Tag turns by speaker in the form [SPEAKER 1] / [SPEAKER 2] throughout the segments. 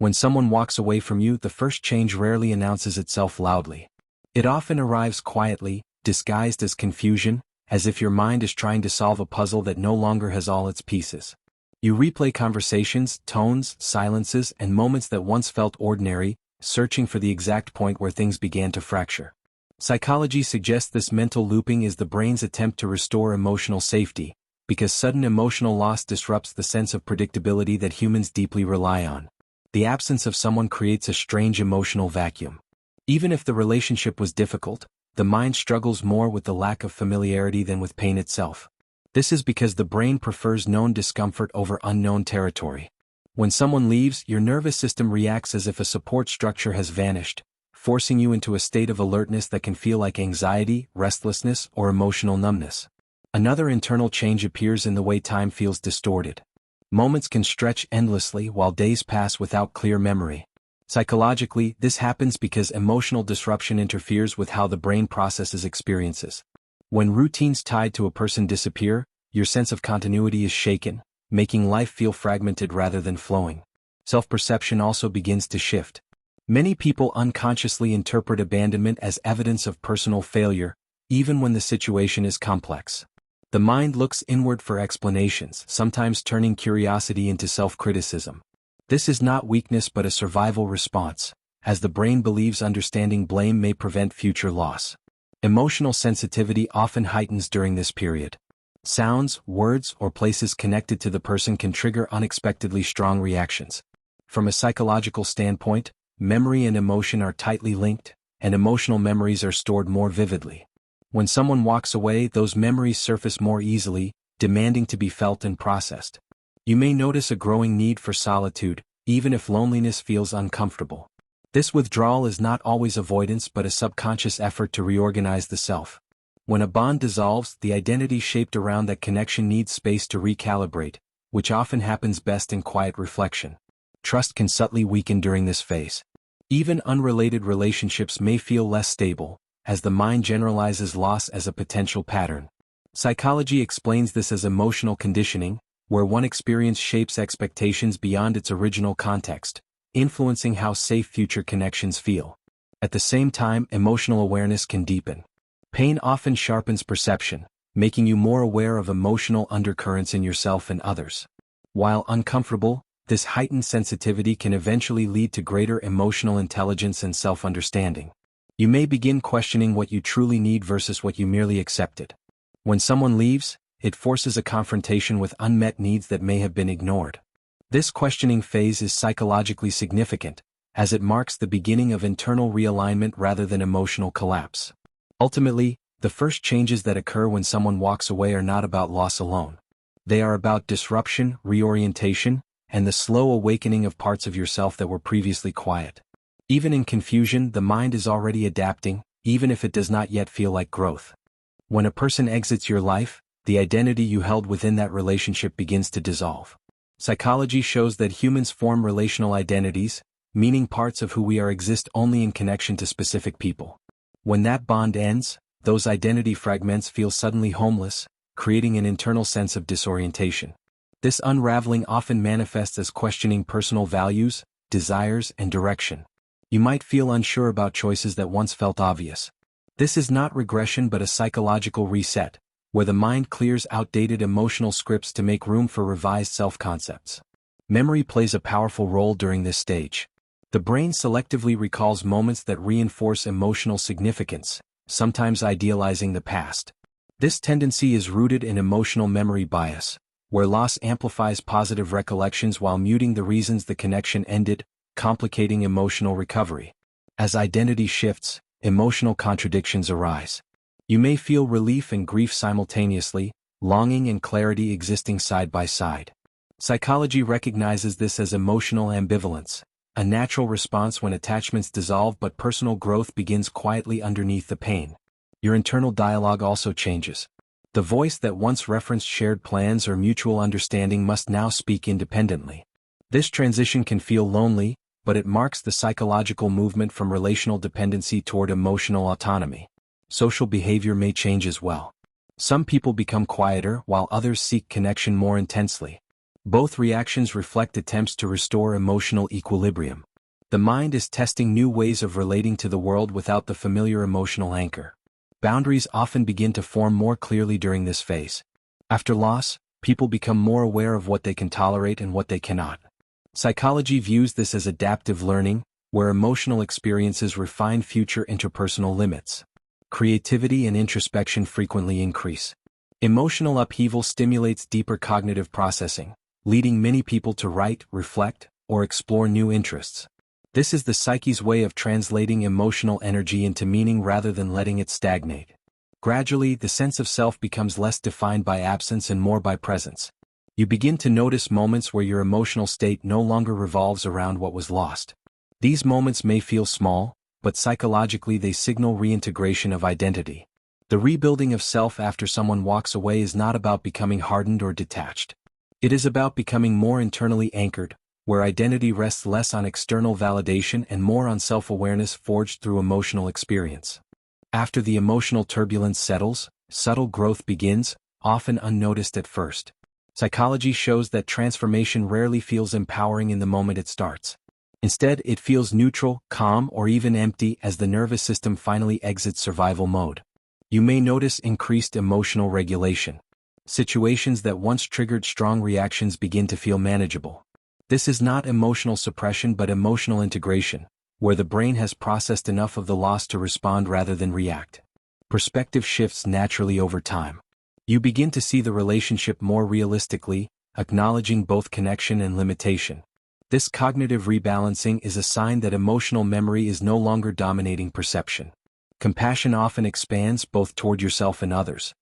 [SPEAKER 1] When someone walks away from you, the first change rarely announces itself loudly. It often arrives quietly, disguised as confusion, as if your mind is trying to solve a puzzle that no longer has all its pieces. You replay conversations, tones, silences, and moments that once felt ordinary, searching for the exact point where things began to fracture. Psychology suggests this mental looping is the brain's attempt to restore emotional safety, because sudden emotional loss disrupts the sense of predictability that humans deeply rely on. The absence of someone creates a strange emotional vacuum. Even if the relationship was difficult, the mind struggles more with the lack of familiarity than with pain itself. This is because the brain prefers known discomfort over unknown territory. When someone leaves, your nervous system reacts as if a support structure has vanished, forcing you into a state of alertness that can feel like anxiety, restlessness, or emotional numbness. Another internal change appears in the way time feels distorted. Moments can stretch endlessly while days pass without clear memory. Psychologically, this happens because emotional disruption interferes with how the brain processes experiences. When routines tied to a person disappear, your sense of continuity is shaken, making life feel fragmented rather than flowing. Self-perception also begins to shift. Many people unconsciously interpret abandonment as evidence of personal failure, even when the situation is complex. The mind looks inward for explanations, sometimes turning curiosity into self-criticism. This is not weakness but a survival response, as the brain believes understanding blame may prevent future loss. Emotional sensitivity often heightens during this period. Sounds, words, or places connected to the person can trigger unexpectedly strong reactions. From a psychological standpoint, memory and emotion are tightly linked, and emotional memories are stored more vividly. When someone walks away, those memories surface more easily, demanding to be felt and processed. You may notice a growing need for solitude, even if loneliness feels uncomfortable. This withdrawal is not always avoidance but a subconscious effort to reorganize the self. When a bond dissolves, the identity shaped around that connection needs space to recalibrate, which often happens best in quiet reflection. Trust can subtly weaken during this phase. Even unrelated relationships may feel less stable, as the mind generalizes loss as a potential pattern. Psychology explains this as emotional conditioning, where one experience shapes expectations beyond its original context, influencing how safe future connections feel. At the same time, emotional awareness can deepen. Pain often sharpens perception, making you more aware of emotional undercurrents in yourself and others. While uncomfortable, this heightened sensitivity can eventually lead to greater emotional intelligence and self-understanding. You may begin questioning what you truly need versus what you merely accepted. When someone leaves, it forces a confrontation with unmet needs that may have been ignored. This questioning phase is psychologically significant, as it marks the beginning of internal realignment rather than emotional collapse. Ultimately, the first changes that occur when someone walks away are not about loss alone. They are about disruption, reorientation, and the slow awakening of parts of yourself that were previously quiet. Even in confusion, the mind is already adapting, even if it does not yet feel like growth. When a person exits your life, the identity you held within that relationship begins to dissolve. Psychology shows that humans form relational identities, meaning parts of who we are exist only in connection to specific people. When that bond ends, those identity fragments feel suddenly homeless, creating an internal sense of disorientation. This unraveling often manifests as questioning personal values, desires, and direction. You might feel unsure about choices that once felt obvious. This is not regression but a psychological reset, where the mind clears outdated emotional scripts to make room for revised self-concepts. Memory plays a powerful role during this stage. The brain selectively recalls moments that reinforce emotional significance, sometimes idealizing the past. This tendency is rooted in emotional memory bias, where loss amplifies positive recollections while muting the reasons the connection ended, complicating emotional recovery. As identity shifts, emotional contradictions arise. You may feel relief and grief simultaneously, longing and clarity existing side by side. Psychology recognizes this as emotional ambivalence, a natural response when attachments dissolve but personal growth begins quietly underneath the pain. Your internal dialogue also changes. The voice that once referenced shared plans or mutual understanding must now speak independently. This transition can feel lonely, but it marks the psychological movement from relational dependency toward emotional autonomy. Social behavior may change as well. Some people become quieter while others seek connection more intensely. Both reactions reflect attempts to restore emotional equilibrium. The mind is testing new ways of relating to the world without the familiar emotional anchor. Boundaries often begin to form more clearly during this phase. After loss, people become more aware of what they can tolerate and what they cannot. Psychology views this as adaptive learning, where emotional experiences refine future interpersonal limits. Creativity and introspection frequently increase. Emotional upheaval stimulates deeper cognitive processing, leading many people to write, reflect, or explore new interests. This is the psyche's way of translating emotional energy into meaning rather than letting it stagnate. Gradually, the sense of self becomes less defined by absence and more by presence. You begin to notice moments where your emotional state no longer revolves around what was lost. These moments may feel small, but psychologically they signal reintegration of identity. The rebuilding of self after someone walks away is not about becoming hardened or detached. It is about becoming more internally anchored, where identity rests less on external validation and more on self-awareness forged through emotional experience. After the emotional turbulence settles, subtle growth begins, often unnoticed at first. Psychology shows that transformation rarely feels empowering in the moment it starts. Instead, it feels neutral, calm, or even empty as the nervous system finally exits survival mode. You may notice increased emotional regulation. Situations that once triggered strong reactions begin to feel manageable. This is not emotional suppression but emotional integration, where the brain has processed enough of the loss to respond rather than react. Perspective shifts naturally over time. You begin to see the relationship more realistically, acknowledging both connection and limitation. This cognitive rebalancing is a sign that emotional memory is no longer dominating perception. Compassion often expands both toward yourself and others.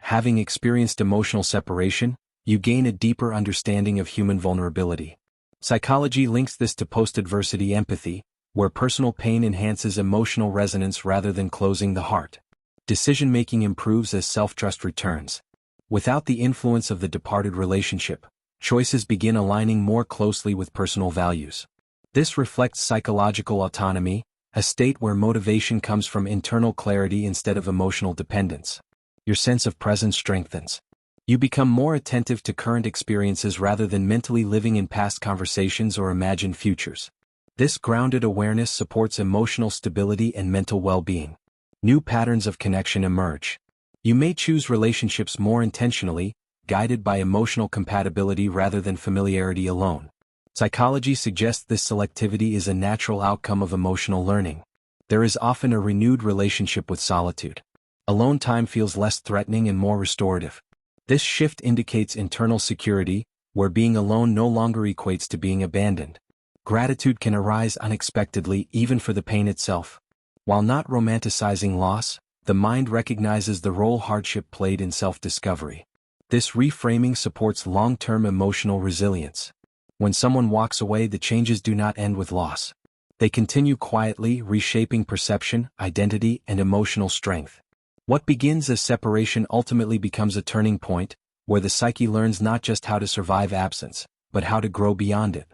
[SPEAKER 1] Having experienced emotional separation, you gain a deeper understanding of human vulnerability. Psychology links this to post-adversity empathy, where personal pain enhances emotional resonance rather than closing the heart. Decision-making improves as self-trust returns. Without the influence of the departed relationship, choices begin aligning more closely with personal values. This reflects psychological autonomy, a state where motivation comes from internal clarity instead of emotional dependence. Your sense of presence strengthens. You become more attentive to current experiences rather than mentally living in past conversations or imagined futures. This grounded awareness supports emotional stability and mental well-being. New patterns of connection emerge. You may choose relationships more intentionally, guided by emotional compatibility rather than familiarity alone. Psychology suggests this selectivity is a natural outcome of emotional learning. There is often a renewed relationship with solitude. Alone time feels less threatening and more restorative. This shift indicates internal security, where being alone no longer equates to being abandoned. Gratitude can arise unexpectedly even for the pain itself. While not romanticizing loss, the mind recognizes the role hardship played in self-discovery. This reframing supports long-term emotional resilience. When someone walks away, the changes do not end with loss. They continue quietly, reshaping perception, identity, and emotional strength. What begins as separation ultimately becomes a turning point, where the psyche learns not just how to survive absence, but how to grow beyond it.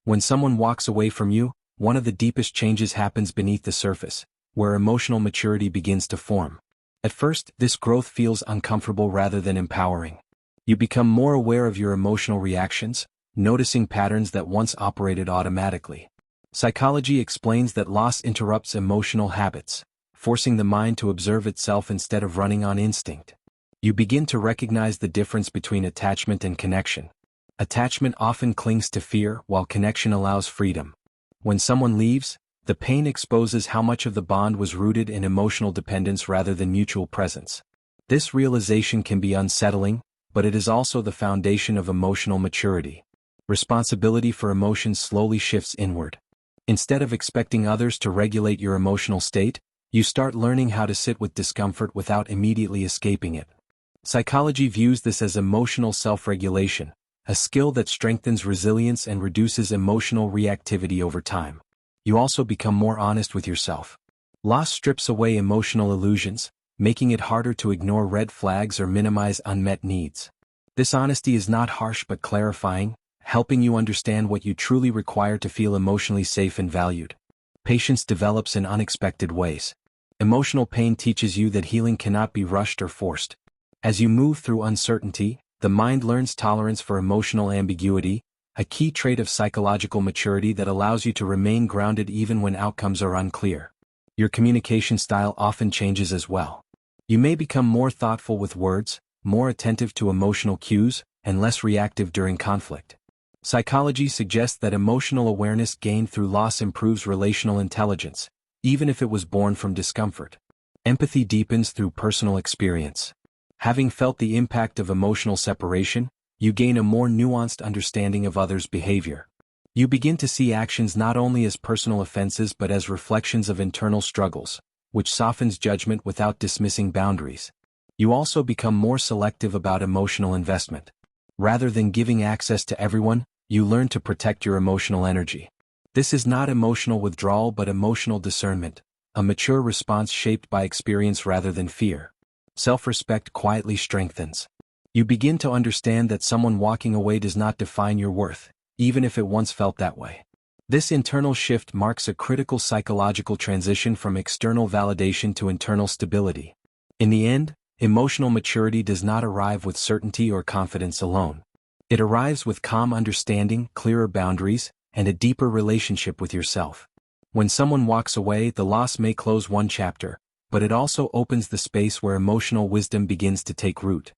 [SPEAKER 1] When someone walks away from you, one of the deepest changes happens beneath the surface, where emotional maturity begins to form. At first, this growth feels uncomfortable rather than empowering. You become more aware of your emotional reactions, noticing patterns that once operated automatically. Psychology explains that loss interrupts emotional habits, forcing the mind to observe itself instead of running on instinct. You begin to recognize the difference between attachment and connection. Attachment often clings to fear, while connection allows freedom. When someone leaves, the pain exposes how much of the bond was rooted in emotional dependence rather than mutual presence. This realization can be unsettling, but it is also the foundation of emotional maturity. Responsibility for emotions slowly shifts inward. Instead of expecting others to regulate your emotional state, you start learning how to sit with discomfort without immediately escaping it. Psychology views this as emotional self-regulation, a skill that strengthens resilience and reduces emotional reactivity over time. You also become more honest with yourself. Loss strips away emotional illusions, making it harder to ignore red flags or minimize unmet needs. This honesty is not harsh but clarifying, helping you understand what you truly require to feel emotionally safe and valued. Patience develops in unexpected ways. Emotional pain teaches you that healing cannot be rushed or forced. As you move through uncertainty, The mind learns tolerance for emotional ambiguity, a key trait of psychological maturity that allows you to remain grounded even when outcomes are unclear. Your communication style often changes as well. You may become more thoughtful with words, more attentive to emotional cues, and less reactive during conflict. Psychology suggests that emotional awareness gained through loss improves relational intelligence, even if it was born from discomfort. Empathy deepens through personal experience. Having felt the impact of emotional separation, you gain a more nuanced understanding of others' behavior. You begin to see actions not only as personal offenses but as reflections of internal struggles, which softens judgment without dismissing boundaries. You also become more selective about emotional investment. Rather than giving access to everyone, you learn to protect your emotional energy. This is not emotional withdrawal but emotional discernment, a mature response shaped by experience rather than fear. Self-respect quietly strengthens. You begin to understand that someone walking away does not define your worth, even if it once felt that way. This internal shift marks a critical psychological transition from external validation to internal stability. In the end, emotional maturity does not arrive with certainty or confidence alone. It arrives with calm understanding, clearer boundaries, and a deeper relationship with yourself. When someone walks away, the loss may close one chapter, but it also opens the space where emotional wisdom begins to take root.